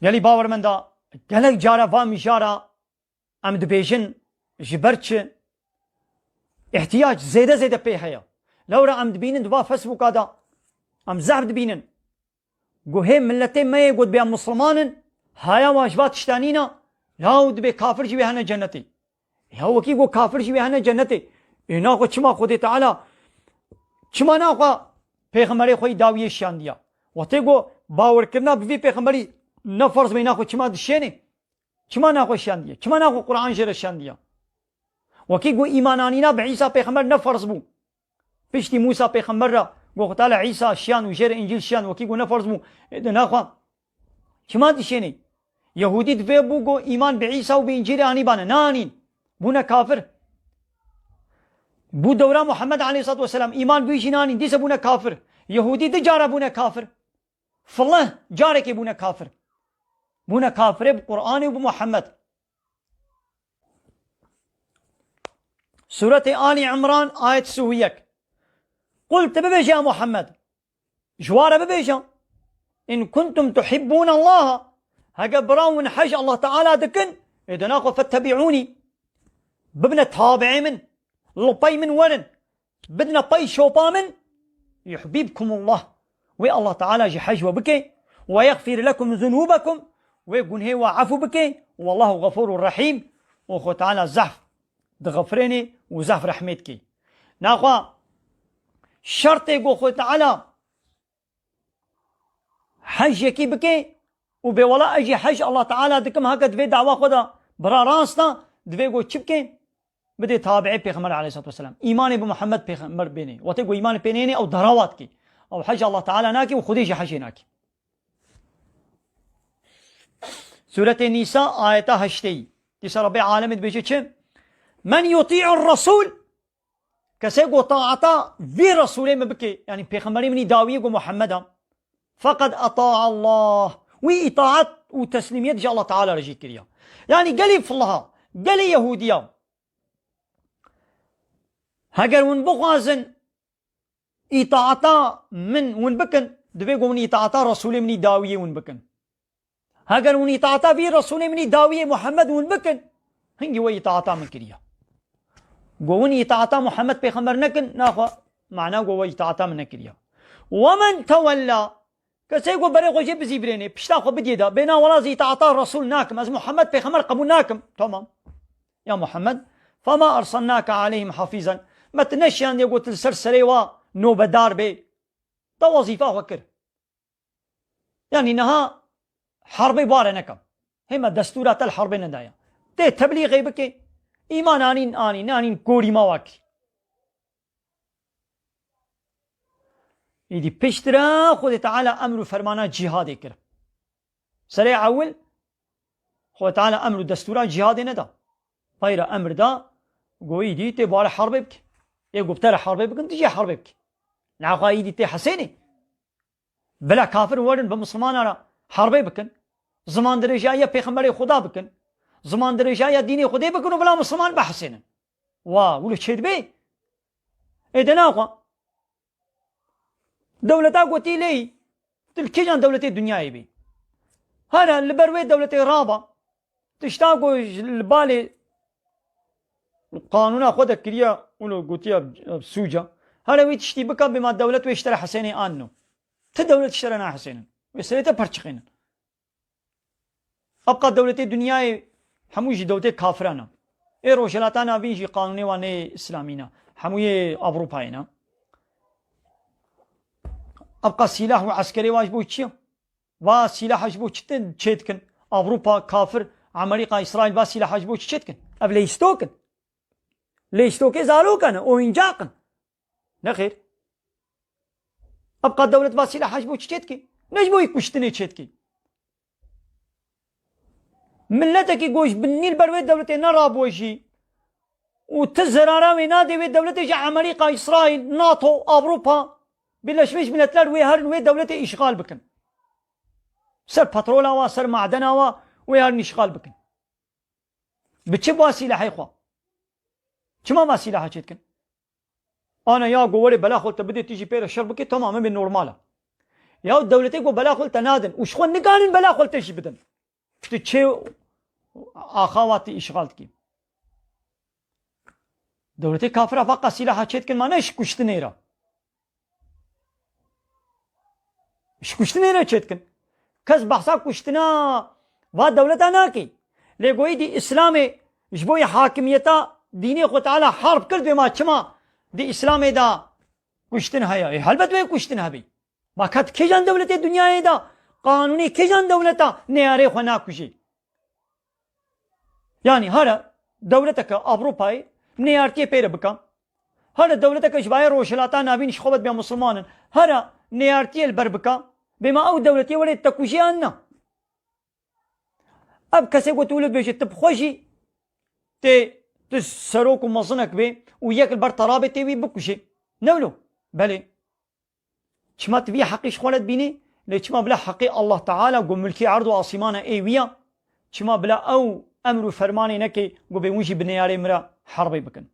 قالي باور من دا قالك جارة فامي جارة ام دبيجن جبرتش احتياج زيادة بيها لو را ام دبينن دوا فيسبوك هذا ام زعب دبينن قو هي ملتين ما يقول بها مسلمان هايا واجبات اشتانينا لا دبي كافر جي بهنا جنتي هو كي قو كافر جي بهنا جنتي اینا خو چما خود تعالی چما نا خو پیغمبر خو داویه شان دیا وته گو باور کنا به پیغمبري نه فرض مینا خو چما دشنه چما نا خو شان دیا چما نا خو قران جره شان دیا وکی گو ایمانانینا به عیسی پیغمبر نه فرض بو پشتی موسی پیغمبر را گو تعالی عیسی شان و جره انجیل شان وکی گو نه فرض بو نه خو چما دشنه یهودی دو بو گو ایمان به عیسی و به انجیل انی بانه نانی بونا کافر بو دورا محمد عليه الصلاة والسلام إيمان بيشناني دي سبونا كافر يهودي دي جارة بونا كافر فالله جارك بونا كافر بقرآن وبمحمد. سورة آل عمران آية سويك قلت ببيش يا محمد جوار ببيش إن كنتم تحبون الله هكا براون حج الله تعالى دكن إذا ناخذ فاتبعوني ببنا تابعي من لطي من ورن بدنا طي شوطا من يحببكم الله والله تعالى جي حج وبكي ويغفر لكم ذنوبكم ويقول هي وعفو بكي والله غفور رحيم وخو تعالى زحف دغفريني وزحف رحمتك ناخوا شرط يقول خو تعالى حج يكي بكي وبولا اجي حج الله تعالى دكم هكا دفي دعوة خدا برا راسنا دفي قو چبكي بدي تابعي پیغمبر عليه الصلاة والسلام إيماني بمحمد پیغمبر بيني وتقو إيمان بينيني أو ضراوات كي أو حج الله تعالى ناكي وخديش حجي ناكي. سورة النساء آية هشتي تسا ربي عالم بيجي چه من يطيع الرسول كسيقو طاعتا في رسولي مبكي يعني پیغمبري مني داوية محمد فقد أطاع الله وإطاعت وتسليمية جاء الله تعالى رجي كريا يعني قلي في الله قلي يهوديا هاگر ون بخوازن اطاعتا من ون بکن دبی گون اطاعتا رسول منی داویه ون بکن هاگر ون اطاعتا بی رسول منی داویه محمد ون بکن هنگی و اطاعتا من کریا گون اطاعتا محمد پیغمبر نکن ناخوا معنا گو اطاعتا من نکریا ومن تولا کسی گو بره خوشی بزی برینه پشتا خو بدیدا بینا ولا اطاعتا رسول ناکم از محمد پیغمبر قبول ناکم تمام يا محمد فما ارسلناك عليهم حفيظا ما تنشيان يقول السرسري ونوبة دار بي ده وظيفة وكر يعني انها حرب بارنكم هما دستورات الحرب ندايا ده تبليغي بكي ايمان آنين كوري مواكي يدي بشترا خود تعالى امر فرمانا جهاد كر سريع اول خود تعالى امر دستورات جهاد ندا غير امر دا قوي دي تبار حرب بك يقول بترى حرب بك انت جي حرب بك نعقا ايدي تي حسيني بلا كافر ورن بمسلمان را حرب بكن زمان درجايا پیغمبر خدا بكن زمان درجايا ديني خدا بكن وبلا مسلمان بحسين ولو تشد بي اذا ناقا دولتا قوتي لي تلكيجان دولتي الدنيا بي هذا البروي دولتي رابا تشتاقوا البالي قانونا خودك كريا ولو قوتيا سوجا هذا ويتشتي بكا بما الدولة ويشترى حسيني آنو تدولة اشترينا حسينا ويسريتا برشقين أبقى دولة الدنيا حموجي دولة كافرانا اي روشلاتانا بيجي قانوني واني اسلامينا حموية أوروباينا أبقى سلاح وعسكري واجبو تشيا وسلاح واجبو تشيتكن أوروبا كافر أمريكا إسرائيل با سلاح واجبو تشيتكن أبلا يستوكن ليشتوكي زالوكن وينجاقن نخير أبقى الدولة باسيلة حاجبو تشتكي نجبو يكوشتني تشتكي ملتك يقوش بالنيل بروي دولة نرابوشي وتزرارا وينادي دولة جا أمريكا إسرائيل ناتو أوروبا بلا شميش من التلال ويهرن وي دولة إشغال بكن سر بترولا وسر معدنا ويهرن إشغال بكن بتشي باسيلة حيخوا چما وسیله ها چیت کن انا یا گوری بلا خودت بدی تیجی پیر شرب کی تماما به نورماله يا دولتي قو بلا خلت نادن وشخو نقانن بلا خلت شي بدن كتو تشي اخواتي اشغالتكي دولتي كافرة فقط سلاحها تشيتكن ما نش كشتنيرا اش كشتنيرا تشيتكن كز بحثا كشتنا و دولتا ناكي لقوي دي اسلامي جبوي حاكميتا ديني خو تعالى حرب كرد بما چما دي اسلامي دا كشتن هيا هلبت بي كشتن هبي ما كت كيجان دولتي دنيا دا قانوني كيجان دولتا نياري خو ناكشي يعني هر دولتك اوروباي نيارتي پیر بکن هر دولتك جباير روشلاتا نابين شخوبت بيا مسلمان هر نيارتي البر بکن بما او دولتي ولي تكوشي انا اب كسي قلت ولد بيش تبخوشي تسروك ومصنك بي وياك البر ترابي تيوي بكوشي نولو بلي شما تبي حقي شخولت بيني لشما بلا حقي الله تعالى قم ملكي عرض وعصيمانا ايويا شما بلا او امر فرماني نكي قو بيونجي بنياري مرا حربي بكن